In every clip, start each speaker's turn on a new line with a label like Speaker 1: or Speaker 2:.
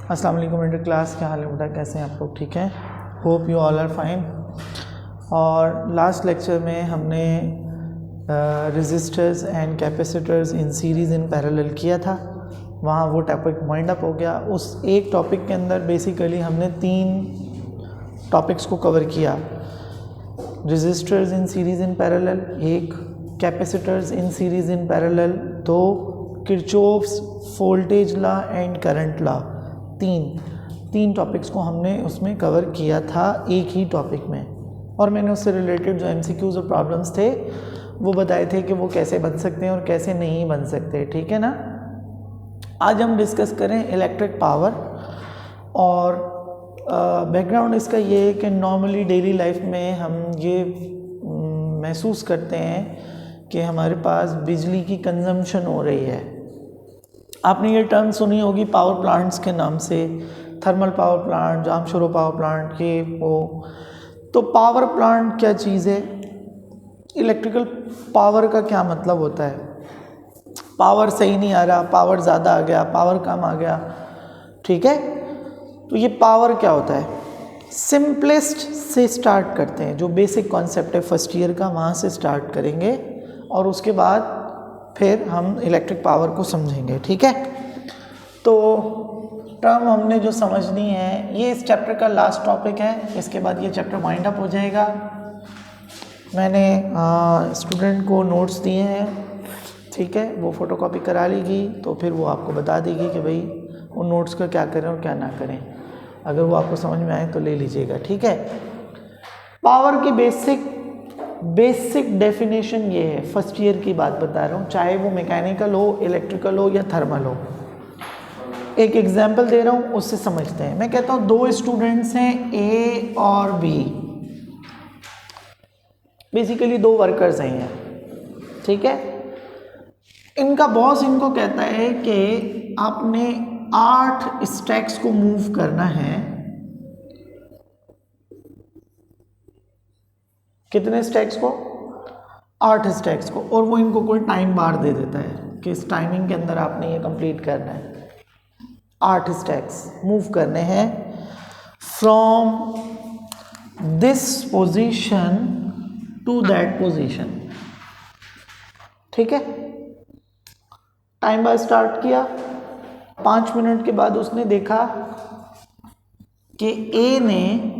Speaker 1: अस्सलाम वालेकुम inter class, क्या हाल है बेटा, कैसे हैं आप लोग? ठीक हैं, hope you all are fine. और लास्ट लेक्चर में हमने resistors and capacitors in series in parallel किया था, वहाँ वो टॉपिक वाइंड अप हो गया। उस एक टॉपिक के अंदर बेसिकली हमने 3 टॉपिक्स को कवर किया। Resistors in series in parallel 1, capacitors in series in parallel 2, Kirchhoff's voltage law and current law 3 topics को हमने उसमें कवर किया था एक ही टॉपिक में। और मैंने उससे रिलेटेड जो एमसीक्यूज़ और प्रॉब्लम्स थे वो बताए थे कि वो कैसे बन सकते हैं और कैसे नहीं बन सकते, ठीक है ना। आज हम डिस्कस करें इलेक्ट्रिक पावर। और बैकग्राउंड इसका ये है कि नॉर्मली डेली लाइफ में हम ये महसूस करते हैं कि हमारे पास बिजली की कंजम्पशन हो रही है। आपने ये टर्म सुनी होगी पावर प्लांट्स के नाम से, thermal power plant, Jamshoro power plant, ये वो। तो पावर प्लांट क्या चीज़ है, इलेक्ट्रिकल पावर का क्या मतलब होता है, पावर सही नहीं आ रहा, पावर ज़्यादा आ गया, पावर कम आ गया, ठीक है। तो ये पावर क्या होता है, सिंपलेस्ट से स्टार्ट करते हैं। जो बेसिक कॉन्सेप्ट है फर्स्ट ईयर का, वहाँ से स्टार्ट करेंगे और उसके बाद फिर हम इलेक्ट्रिक पावर को समझेंगे, ठीक है। तो टर्म हमने जो समझनी है, ये इस चैप्टर का लास्ट टॉपिक है, इसके बाद ये चैप्टर वाइंड अप हो जाएगा। मैंने स्टूडेंट को नोट्स दिए हैं, ठीक है, वो फ़ोटोकॉपी करा लेगी तो फिर वो आपको बता देगी कि भाई उन नोट्स का क्या करें और क्या ना करें। अगर वो आपको समझ में आए तो ले लीजिएगा, ठीक है। पावर की बेसिक डेफिनेशन ये है, फर्स्ट ईयर की बात बता रहा हूँ, चाहे वो मैकेनिकल हो, इलेक्ट्रिकल हो या थर्मल हो। एक एग्जांपल दे रहा हूँ, उससे समझते हैं। मैं कहता हूँ 2 स्टूडेंट्स हैं, ए और बी, बेसिकली 2 वर्कर्स हैं ये, ठीक है। इनका बॉस इनको कहता है कि आपने 8 स्टैक्स को मूव करना है। कितने स्टैक्स को? 8 स्टैक्स को। और वो इनको कोई टाइम बार दे देता है कि इस टाइमिंग के अंदर आपने ये कंप्लीट करना है। 8 स्टैक्स मूव करने हैं from this position to that position, ठीक है। टाइम बार स्टार्ट किया, 5 मिनट के बाद उसने देखा कि ए ने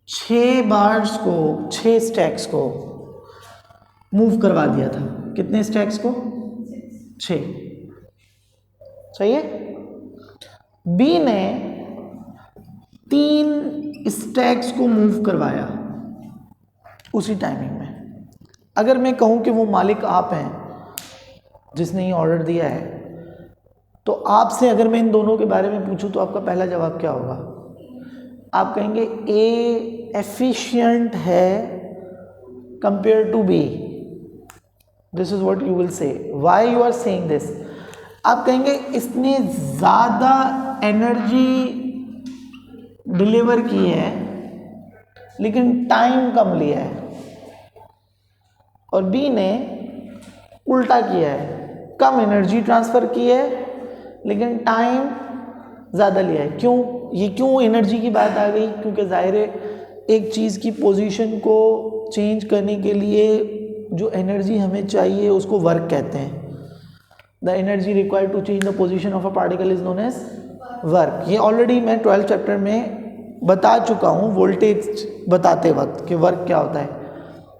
Speaker 1: 6 बार्स को, 6 स्टैक्स को मूव करवा दिया था। कितने स्टैक्स को? 6, सही है। बी ने 3 स्टैक्स को मूव करवाया उसी टाइमिंग में। अगर मैं कहूं कि वो मालिक आप हैं जिसने ये ऑर्डर दिया है, तो आपसे अगर मैं इन दोनों के बारे में पूछूं तो आपका पहला जवाब क्या होगा? आप कहेंगे ए एफिशिएंट है compare to B. This is what you will say. Why you are saying this? आप कहेंगे इसने ज़्यादा एनर्जी डिलीवर की है लेकिन टाइम कम लिया है, और बी ने उल्टा किया है, कम एनर्जी ट्रांसफ़र की है लेकिन टाइम ज़्यादा लिया है। क्यों? ये क्यों एनर्जी की बात आ गई? क्योंकि ज़ाहिर है एक चीज़ की पोजीशन को चेंज करने के लिए जो एनर्जी हमें चाहिए उसको वर्क कहते हैं। The energy required to change the position of a particle is known as work. ये ऑलरेडी मैं 12th चैप्टर में बता चुका हूँ वोल्टेज बताते वक्त कि वर्क क्या होता है।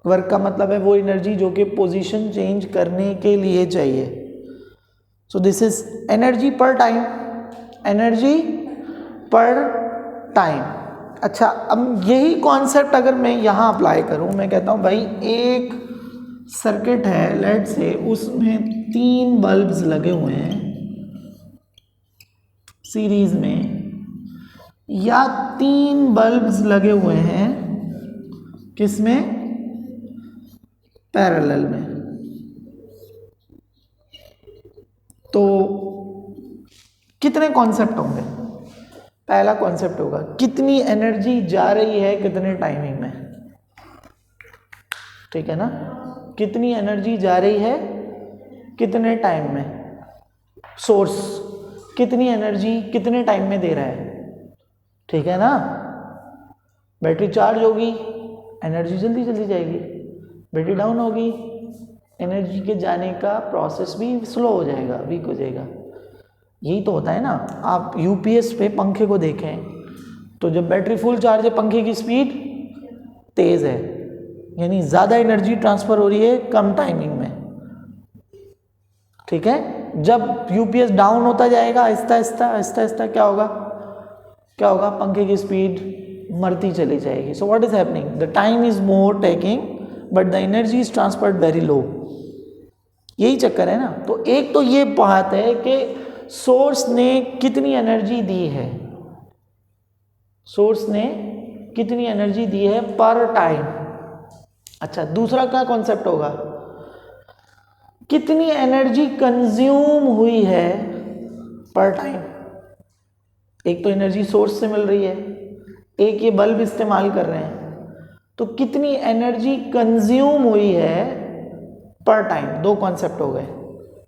Speaker 1: वर्क का मतलब है वो एनर्जी जो कि पोजीशन चेंज करने के लिए चाहिए। सो दिस इज एनर्जी पर टाइम, एनर्जी पर टाइम। अच्छा, अब यही कॉन्सेप्ट अगर मैं यहाँ अप्लाई करूँ, मैं कहता हूँ भाई एक सर्किट है, लेट से उसमें 3 बल्ब्स लगे हुए हैं सीरीज में, या 3 बल्ब्स लगे हुए हैं किसमें? पैरेलल में। तो कितने कॉन्सेप्ट होंगे? पहला कॉन्सेप्ट होगा कितनी एनर्जी जा रही है कितने टाइमिंग में, ठीक है ना। कितनी एनर्जी जा रही है कितने टाइम में, सोर्स कितनी एनर्जी कितने टाइम में दे रहा है, ठीक है ना। बैटरी चार्ज होगी, एनर्जी जल्दी जल्दी जाएगी, बैटरी डाउन होगी, एनर्जी के जाने का प्रोसेस भी स्लो हो जाएगा, वीक हो जाएगा। यही तो होता है ना। आप यूपीएस पे पंखे को देखें तो जब बैटरी फुल चार्ज है पंखे की स्पीड तेज़ है, यानी ज़्यादा एनर्जी ट्रांसफ़र हो रही है कम टाइमिंग में, ठीक है। जब यूपीएस डाउन होता जाएगा आहिस्ता आहिस्ता आहिस्ता आहिस्ता क्या होगा, क्या होगा, पंखे की स्पीड मरती चली जाएगी। So what is happening, the time is more taking but the energy is transferred very low. यही चक्कर है ना। तो एक तो ये बात है कि सोर्स ने कितनी एनर्जी दी है, सोर्स ने कितनी एनर्जी दी है पर टाइम। अच्छा, दूसरा क्या कॉन्सेप्ट होगा, कितनी एनर्जी कंज्यूम हुई है पर टाइम। एक तो एनर्जी सोर्स से मिल रही है, एक ये बल्ब इस्तेमाल कर रहे हैं, तो कितनी एनर्जी कंज्यूम हुई है पर टाइम। दो कॉन्सेप्ट हो गए,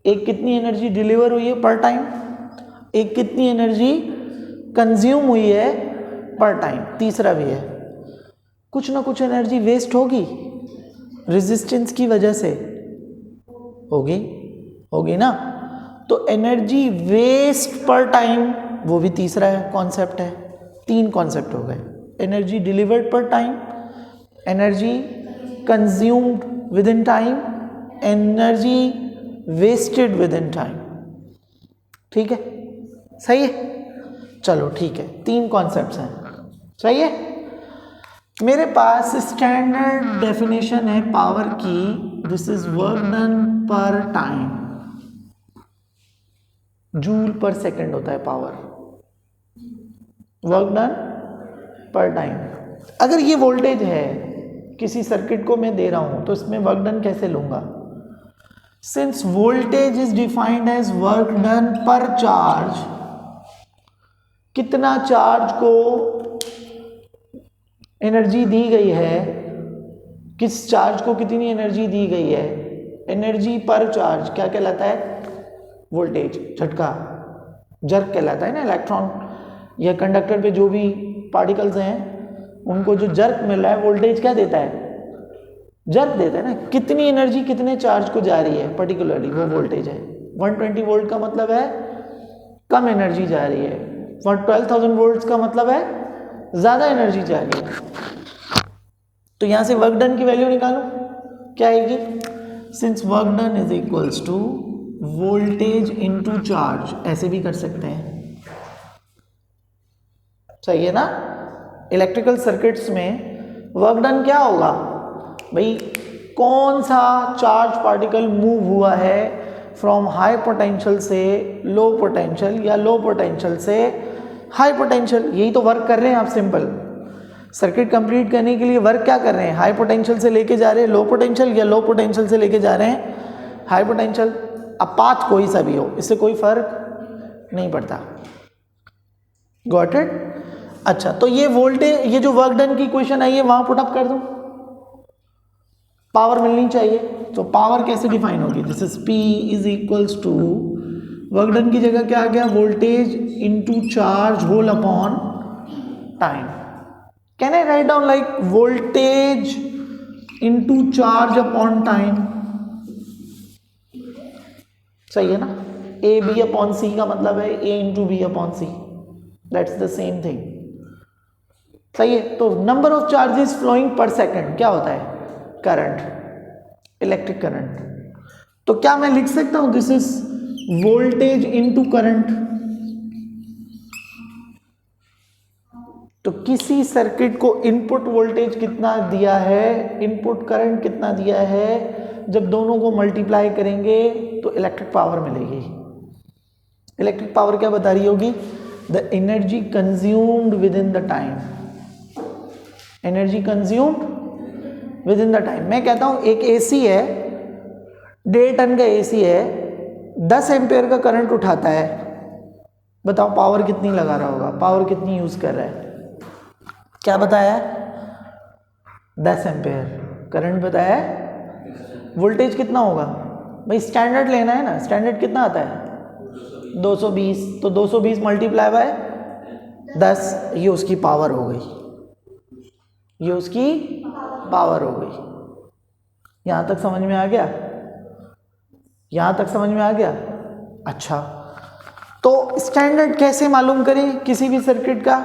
Speaker 1: एक कितनी एनर्जी डिलीवर हुई है पर टाइम, एक कितनी एनर्जी कंज्यूम हुई है पर टाइम। तीसरा भी है, कुछ ना कुछ एनर्जी वेस्ट होगी रेजिस्टेंस की वजह से, होगी होगी ना। तो एनर्जी वेस्ट पर टाइम वो भी तीसरा है कॉन्सेप्ट है। तीन कॉन्सेप्ट हो गए, एनर्जी डिलीवर्ड पर time, energy consumed with in time, energy wasted with in time. ठीक है, सही है, चलो ठीक है, तीन कॉन्सेप्ट्स हैं, सही है। मेरे पास स्टैंडर्ड डेफिनेशन है पावर की, दिस इज वर्क डन पर टाइम, जूल पर सेकंड होता है पावर, वर्क डन पर टाइम। अगर ये वोल्टेज है किसी सर्किट को मैं दे रहा हूं तो इसमें वर्क डन कैसे लूंगा, since voltage is defined as work done per charge, कितना चार्ज को एनर्जी दी गई है, किस चार्ज को कितनी एनर्जी दी गई है, एनर्जी पर चार्ज क्या कहलाता है, वोल्टेज, झटका, जर्क कहलाता है ना। इलेक्ट्रॉन या कंडक्टर पे जो भी पार्टिकल्स हैं उनको जो जर्क मिल रहा है वोल्टेज क्या देता है, जर्क देता है ना। कितनी एनर्जी कितने चार्ज को जा रही है पर्टिकुलरली वो वोल्टेज है। 120 वोल्ट का मतलब है कम एनर्जी जा रही है, 12,000 वोल्ट का मतलब है ज़्यादा एनर्जी जा रही है। तो यहाँ से वर्क डन की वैल्यू निकालो, क्या आएगी, since work done is equals to voltage into charge, ऐसे भी कर सकते हैं, सही है ना। इलेक्ट्रिकल सर्किट्स में वर्क डन क्या होगा भाई, कौन सा चार्ज पार्टिकल मूव हुआ है फ्रॉम हाई पोटेंशियल से लो पोटेंशियल या लो पोटेंशियल से हाई पोटेंशियल, यही तो वर्क कर रहे हैं आप। सिंपल सर्किट कंप्लीट करने के लिए वर्क क्या कर रहे हैं, हाई पोटेंशियल से लेके जा रहे हैं लो पोटेंशियल या लो पोटेंशियल से लेके जा रहे हैं हाई पोटेंशियल। अब पाथ कोई सा भी हो इससे कोई फर्क नहीं पड़ता, गॉट इट। अच्छा, तो ये वोल्टेज, ये जो वर्क डन की क्वेश्चन आई है वहां पुट अप कर दूं, पावर मिलनी चाहिए। तो पावर कैसे डिफाइन होगी, this is P is equals to, work done की जगह क्या आ गया, voltage into charge whole upon time. Can I write down like voltage into charge upon time, सही है ना। ए बी अपॉन सी का मतलब है A into B upon C, that's the same thing, सही है। तो नंबर ऑफ चार्जेस फ्लोइंग पर सेकंड क्या होता है, करंट, इलेक्ट्रिक करंट। तो क्या मैं लिख सकता हूं this is voltage into current. तो किसी सर्किट को इनपुट वोल्टेज कितना दिया है, इनपुट करंट कितना दिया है, जब दोनों को मल्टीप्लाई करेंगे तो इलेक्ट्रिक पावर मिलेगी। इलेक्ट्रिक पावर क्या बता रही होगी, the energy consumed with in the time, energy consumed with in the time. मैं कहता हूं एक एसी है, 1.5 टन का एसी है, 10 एम्पेयर का करंट उठाता है, बताओ पावर कितनी लगा रहा होगा, पावर कितनी यूज कर रहा है, क्या बताया, 10 एम्पेयर करंट बताया है। वोल्टेज कितना होगा भाई, स्टैंडर्ड लेना है ना, स्टैंडर्ड कितना आता है 220, तो 220 मल्टीप्लाई बाय 10, ये उसकी पावर हो गई, ये उसकी पावर हो गई। यहाँ तक समझ में आ गया? यहाँ तक समझ में आ गया? अच्छा, तो स्टैंडर्ड कैसे मालूम करें किसी भी सर्किट का?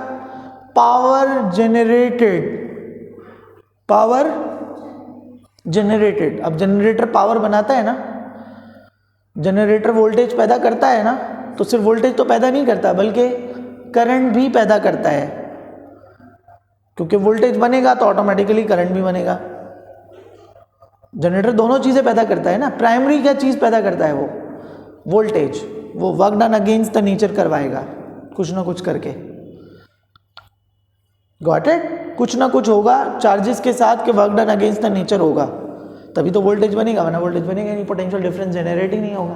Speaker 1: Power generated. अब जनरेटर पावर बनाता है ना, जनरेटर वोल्टेज पैदा करता है ना, तो सिर्फ वोल्टेज तो पैदा नहीं करता बल्कि करंट भी पैदा करता है, क्योंकि वोल्टेज बनेगा तो ऑटोमेटिकली करंट भी बनेगा। जनरेटर दोनों चीज़ें पैदा करता है ना। प्राइमरी क्या चीज़ पैदा करता है? वो वोल्टेज, वो work done against the nature करवाएगा कुछ ना कुछ करके। Got it? कुछ ना कुछ होगा चार्जेस के साथ कि work done against the nature होगा, तभी तो वोल्टेज बनेगा, वरना वोल्टेज बनेगा नहीं, पोटेंशियल डिफरेंस जनरेट ही नहीं होगा।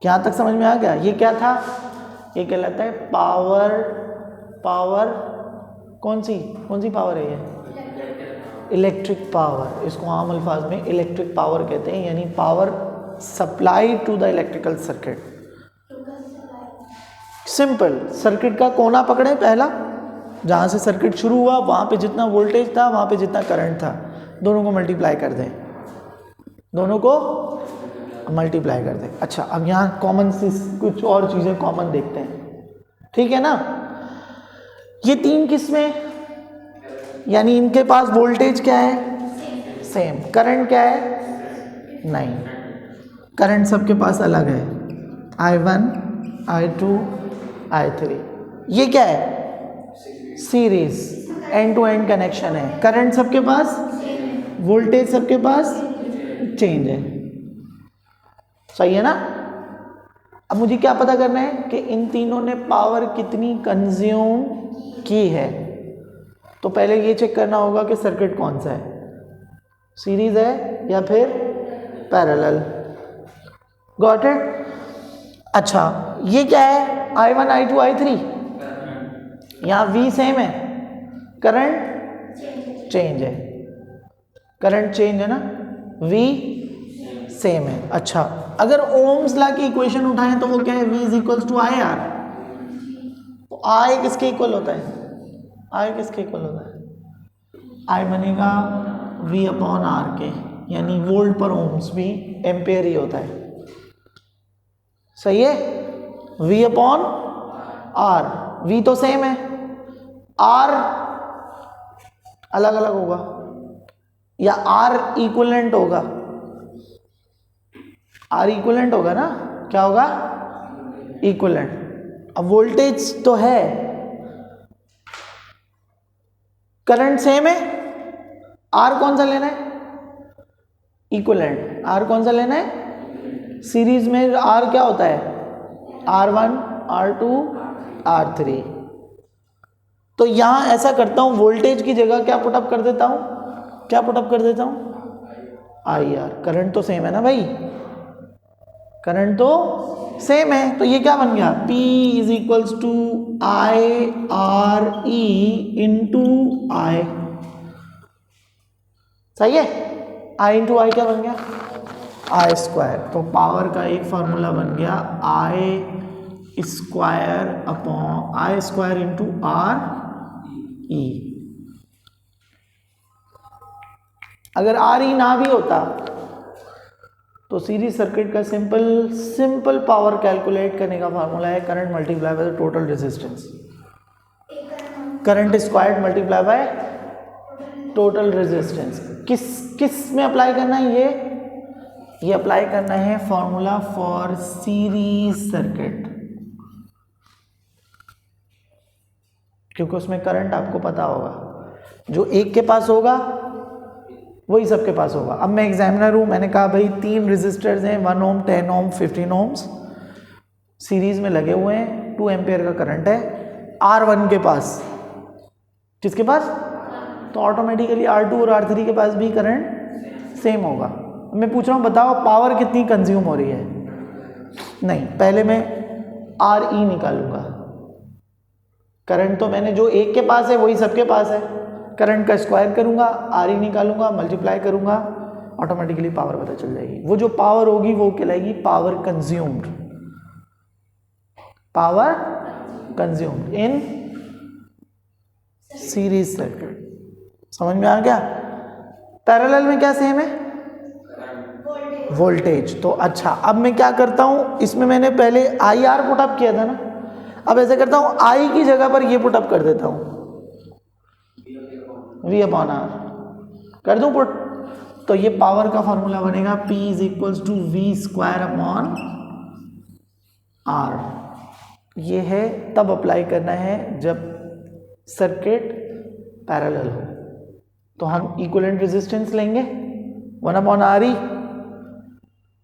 Speaker 1: क्या तक समझ में आ गया? ये क्या था? ये कहलाता है पावर कौन सी पावर है ये? Electric power. इसको आम अल्फाज में इलेक्ट्रिक पावर कहते हैं, यानी power supply to the electrical circuit. Simple, circuit का कोना पकड़े पहला, जहाँ से सर्किट शुरू हुआ वहाँ पे जितना वोल्टेज था, वहाँ पे जितना करंट था, दोनों को मल्टीप्लाई कर दें, दोनों को मल्टीप्लाई कर दें। अच्छा, अब यहाँ कॉमन सी कुछ और चीज़ें कॉमन देखते हैं, ठीक है ना। ये तीन किस्में, यानी इनके पास वोल्टेज क्या है? सेम। करंट क्या है? नहीं, करंट सबके पास अलग है, I1, I2, I3। ये क्या है? Series, end to end connection है। करंट सबके पास, वोल्टेज सबके पास चेंज है। सही है ना। अब मुझे क्या पता करना है कि इन तीनों ने पावर कितनी कंज्यूम की है। तो पहले ये चेक करना होगा कि सर्किट कौन सा है, सीरीज है या फिर पैरेलल। Got it? अच्छा, ये क्या है? I1, I2, I3। यहाँ V सेम है, करंट चेंज है, करंट चेंज है ना, V सेम है। अच्छा, अगर ओम्स लॉ की इक्वेशन उठाएं तो वो क्या है? V is equals to IR। तो I किसके इक्वल होता है? I किसके इक्वल होता है? I बनेगा V अपॉन R के, यानी वोल्ट पर ओम्स, भी एम्पेयर ही होता है। सही है? V अपॉन R, V तो सेम है, R अलग अलग होगा या R इक्विवेलेंट होगा? R इक्विवेलेंट होगा ना, क्या होगा? इक्विवेलेंट। अब वोल्टेज तो है, करंट सेम है, R कौन सा लेना है? इक्विवेलेंट। R कौन सा लेना है? सीरीज में R क्या होता है? R1, R2, R3। तो यहां ऐसा करता हूं, वोल्टेज की जगह क्या पुटअप कर देता हूं? क्या पुटअप कर देता हूं? IR। करंट तो सेम है ना भाई, करंट तो सेम है, तो ये क्या बन गया? P is equals to IRE into I। सही है? I इंटू I क्या बन गया? I square. तो पावर का एक फार्मूला बन गया I square upon I square into RE। अगर RE ना भी होता तो सीरीज सर्किट का सिंपल पावर कैलकुलेट करने का फार्मूला है current multiply by total resistance. Current squared multiply by total resistance. किस में अप्लाई करना है? ये अप्लाई करना है फॉर्मूला फॉर सीरीज सर्किट, क्योंकि उसमें करंट आपको पता होगा, जो एक के पास होगा वही सबके पास होगा। अब मैं एग्जामिनर हूं, मैंने कहा भाई 3 रेजिस्टर्स हैं, 1 ओम, 10 ओम, 15 ओम्स सीरीज में लगे हुए हैं, 2 एम्पेयर का करंट है R1 के पास। किसके पास? तो ऑटोमेटिकली R2 और R3 के पास भी करंट सेम होगा। मैं पूछ रहा हूँ, बताओ पावर कितनी कंज्यूम हो रही है? नहीं, पहले मैं RE निकालूंगा। करंट तो मैंने जो एक के पास है वही सबके पास है, करंट का स्क्वायर करूंगा, RE निकालूंगा, मल्टीप्लाई करूंगा, ऑटोमेटिकली पावर पता चल जाएगी। वो जो पावर होगी वो कहलाएगी power consumed, power consumed in series circuit. समझ में आ गया? पैरेलल में क्या सेम है? वोल्टेज। तो अच्छा, अब मैं क्या करता हूं, इसमें मैंने पहले आई आर पुटअप किया था ना, अब ऐसे करता हूं आई की जगह पर ये पुटअप कर देता हूं, V अपॉन आर कर दूं पुट, तो ये पावर का फॉर्मूला बनेगा P is equals to V square upon R. ये है तब अप्लाई करना है जब सर्किट पैरेलल हो। तो हम इक्विवेलेंट रेजिस्टेंस लेंगे 1 अपॉन आर ई,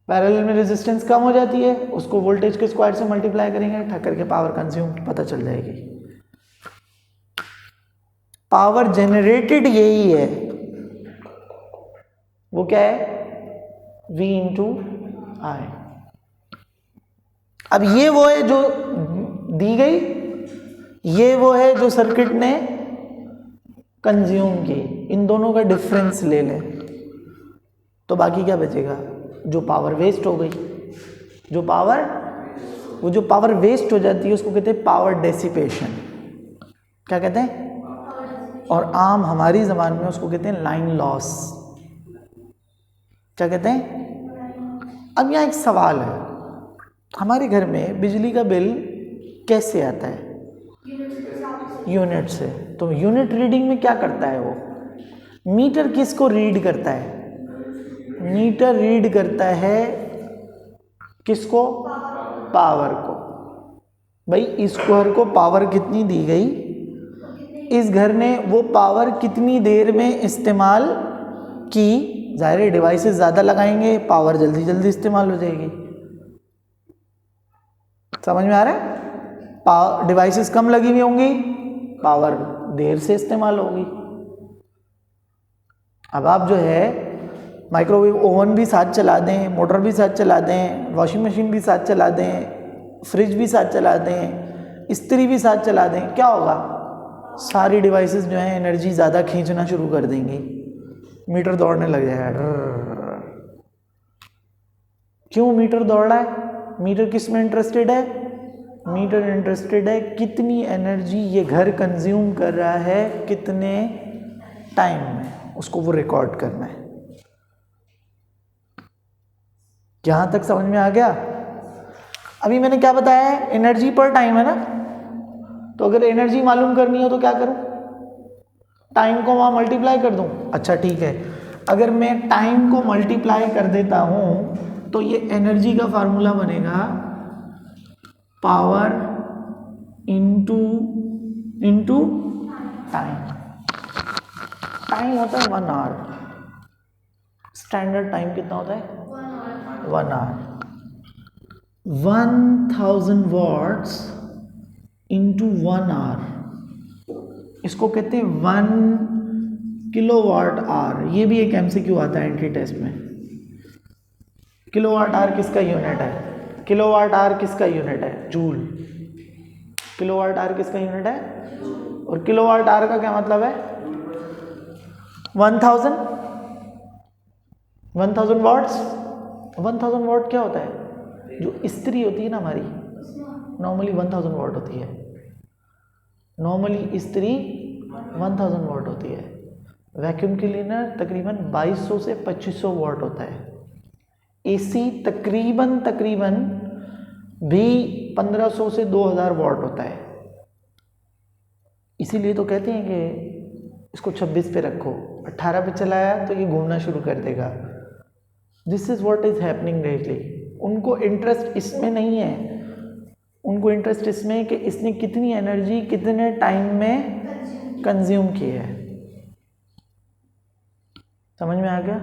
Speaker 1: पैरेलल में रेजिस्टेंस कम हो जाती है, उसको वोल्टेज के स्क्वायर से मल्टीप्लाई करेंगे, ठक करके पावर कंज्यूम पता चल जाएगी। पावर जनरेटेड यही है, वो क्या है? V इंटू आई। अब ये वो है जो दी गई, ये वो है जो सर्किट ने कंज्यूम की। इन दोनों का डिफरेंस ले लें तो बाकी क्या बचेगा? जो पावर वेस्ट हो गई, जो पावर, वो जो पावर वेस्ट हो जाती है उसको कहते हैं पावर डेसिपेशन। क्या कहते हैं? और आम हमारी ज़बान में उसको कहते हैं लाइन लॉस। क्या कहते हैं? अब यहाँ एक सवाल है, हमारे घर में बिजली का बिल कैसे आता है? यूनिट से। तो यूनिट रीडिंग में क्या करता है वो? मीटर किसको रीड करता है? मीटर रीड करता है किसको? पावर को। भाई इस घर को पावर कितनी दी गई, इस घर ने वो पावर कितनी देर में इस्तेमाल की, जाहिर है डिवाइसेस ज़्यादा लगाएंगे, पावर जल्दी जल्दी इस्तेमाल हो जाएगी। समझ में आ रहा है? पावर डिवाइसेस कम लगी हुई होंगी, पावर देर से इस्तेमाल होगी। अब आप जो है माइक्रोवेव ओवन भी साथ चला दें, मोटर भी साथ चला दें, वॉशिंग मशीन भी साथ चला दें, फ्रिज भी साथ चला दें, इस्त्री भी साथ चला दें, क्या होगा? सारी डिवाइसेस जो है एनर्जी ज़्यादा खींचना शुरू कर देंगी, मीटर दौड़ने लग जाएगा। क्यों मीटर दौड़ रहा है? मीटर किस में इंटरेस्टेड है? मीटर इंटरेस्टेड है कितनी एनर्जी ये घर कंज्यूम कर रहा है, कितने टाइम में, उसको वो रिकॉर्ड करना है। यहां तक समझ में आ गया? अभी मैंने क्या बताया है? एनर्जी पर टाइम है ना, तो अगर एनर्जी मालूम करनी हो तो क्या करूं? टाइम को वहां मल्टीप्लाई कर दूं। अच्छा ठीक है, अगर मैं टाइम को मल्टीप्लाई कर देता हूं तो ये एनर्जी का फार्मूला बनेगा पावर इंटू टाइम। टाइम होता है 1 आवर, स्टैंडर्ड टाइम कितना होता है? 1 आवर। 1000 वॉट्स इंटू 1 आवर, इसको कहते हैं 1 किलोवाट आवर। ये भी एक एमसीक्यू आता है एंट्री टेस्ट में। किलोवाट आवर किसका यूनिट है? किलोवाट आवर किसका यूनिट है? जूल। किलोवाट आवर किसका यूनिट है? और किलोवाट आवर का क्या मतलब है? 1000 वॉट्स। 1000 वॉट क्या होता है? जो इस्त्री होती है ना हमारी, नॉर्मली 1000 वॉट होती है। नॉर्मली इस्त्री 1000 वॉट होती है। वैक्यूम क्लीनर तकरीबन 2200 से 2500 वॉट होता है। एसी तकरीबन भी 1500 से 2000 वॉट होता है। इसीलिए तो कहते हैं कि इसको 26 पे रखो, 18 पे चलाया तो ये घूमना शुरू कर देगा। This is what is happening directly. उनको इंटरेस्ट इसमें नहीं है, उनको इंटरेस्ट इसमें कि इसने कितनी एनर्जी कितने टाइम में कंज्यूम की है। समझ में आ गया?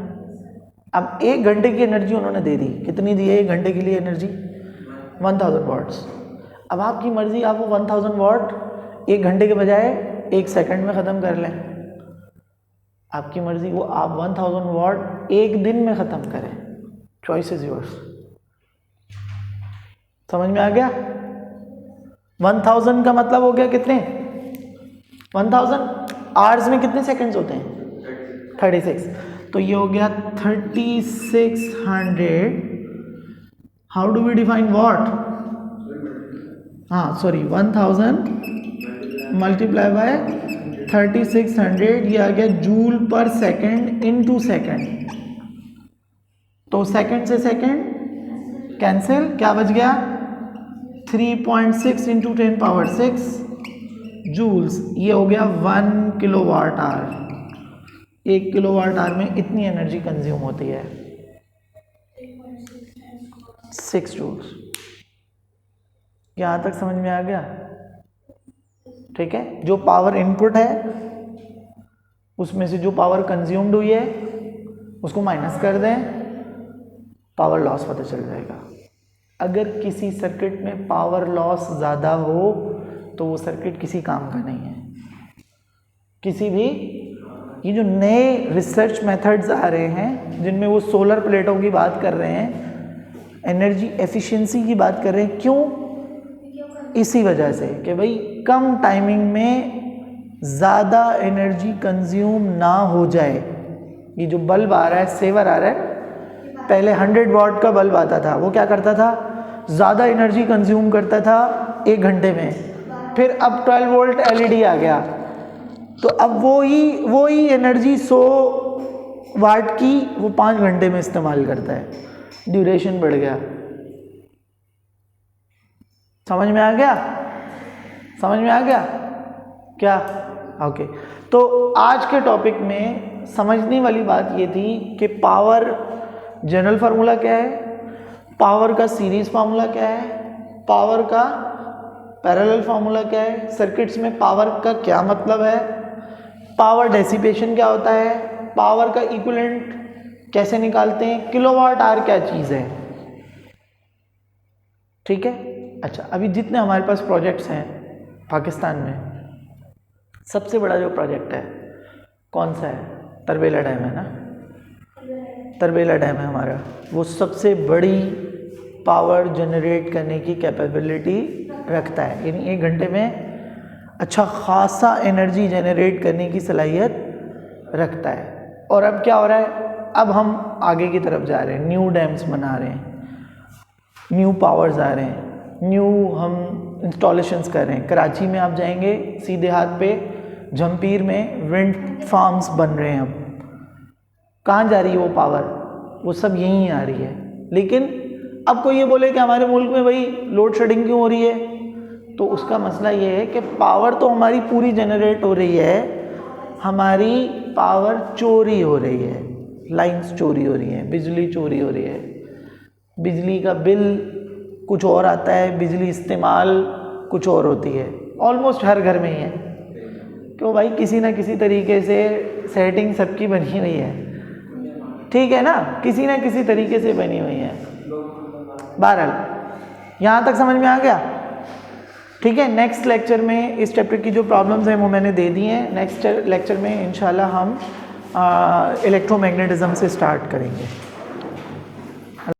Speaker 1: अब 1 घंटे की एनर्जी उन्होंने दे दी, कितनी दी है 1 घंटे के लिए एनर्जी? 1000 वॉट्स। अब आपकी मर्जी, आप वो 1000 वॉट 1 घंटे के बजाय 1 सेकंड में ख़त्म कर लें, आपकी मर्जी। वो आप 1000 वॉट 1 दिन में ख़त्म करें, चॉइस इज योर्स। समझ में आ गया? 1000 का मतलब हो गया कितने? 1000 आवर्स में कितने सेकंड्स होते हैं? 36। तो ये हो गया 3600. How do we define watt? हाँ सॉरी 1000 मल्टीप्लाई बाय 3600, ये आ गया joule per second into second. तो सेकेंड से सेकेंड कैंसिल, क्या बच गया? 3.6 इंटू 10 पावर 6 जूल्स. ये हो गया 1 किलोवाट आवर. 1 किलोवाट आवर में इतनी एनर्जी कंज्यूम होती है, 6 जूल्स. यहाँ तक समझ में आ गया? ठीक है. जो पावर इनपुट है उसमें से जो पावर कंज्यूम्ड हुई है उसको माइनस कर दें, पावर लॉस पता चल जाएगा. अगर किसी सर्किट में पावर लॉस ज़्यादा हो तो वो सर्किट किसी काम का नहीं है. किसी भी ये जो नए रिसर्च मेथड्स आ रहे हैं जिनमें वो सोलर प्लेटों की बात कर रहे हैं, एनर्जी एफिशिएंसी की बात कर रहे हैं, क्यों? इसी वजह से कि भाई कम टाइमिंग में ज़्यादा एनर्जी कंज्यूम ना हो जाए. ये जो बल्ब आ रहा है, सेवर आ रहा है, पहले 100 वॉट का बल्ब आता था, वो क्या करता था? ज़्यादा एनर्जी कंज्यूम करता था 1 घंटे में. फिर अब 12 वोल्ट एलईडी आ गया, तो अब वो ही एनर्जी 100 वाट की वो 5 घंटे में इस्तेमाल करता है. ड्यूरेशन बढ़ गया. समझ में आ गया? समझ में आ गया क्या? ओके. तो आज के टॉपिक में समझने वाली बात ये थी कि पावर जनरल फार्मूला क्या है, पावर का सीरीज फार्मूला क्या है, पावर का पैरेलल फार्मूला क्या है, सर्किट्स में पावर का क्या मतलब है, पावर डेसिपेशन क्या होता है, पावर का इक्विवेलेंट कैसे निकालते हैं, किलोवाट आवर क्या चीज़ है. ठीक है. अच्छा, अभी जितने हमारे पास प्रोजेक्ट्स हैं पाकिस्तान में, सबसे बड़ा जो प्रोजेक्ट है कौन सा है? तरबेला डैम है ना. तरबेला डैम है हमारा, वो सबसे बड़ी पावर जनरेट करने की कैपेबिलिटी रखता है. यानी 1 घंटे में अच्छा खासा एनर्जी जनरेट करने की सलाहियत रखता है. और अब क्या हो रहा है? अब हम आगे की तरफ जा रहे हैं, न्यू डैम्स बना रहे हैं, न्यू पावर्स आ रहे हैं, न्यू हम इंस्टॉलेशंस कर रहे हैं. कराची में आप जाएंगे सीधे हाथ पे, जमपीर में विंड फार्म्स बन रहे हैं. अब कहाँ जा रही है वो पावर? वो सब यहीं आ रही है. लेकिन अब कोई ये बोले कि हमारे मुल्क में भाई लोड शेडिंग क्यों हो रही है, तो उसका मसला ये है कि पावर तो हमारी पूरी जनरेट हो रही है, हमारी पावर चोरी हो रही है, लाइंस चोरी हो रही हैं, बिजली चोरी हो रही है, बिजली का बिल कुछ और आता है, बिजली इस्तेमाल कुछ और होती है. ऑलमोस्ट हर घर में ही है. क्यों भाई? किसी ना किसी तरीके से सेटिंग सबकी बनी हुई है. ठीक है ना, किसी ना किसी तरीके से बनी हुई है. बहरहाल यहाँ तक समझ में आ गया? ठीक है. नेक्स्ट लेक्चर में इस चैप्टर की जो प्रॉब्लम्स हैं वो मैंने दे दी हैं. नेक्स्ट लेक्चर में इंशाल्लाह हम इलेक्ट्रोमैग्नेटिज्म से स्टार्ट करेंगे.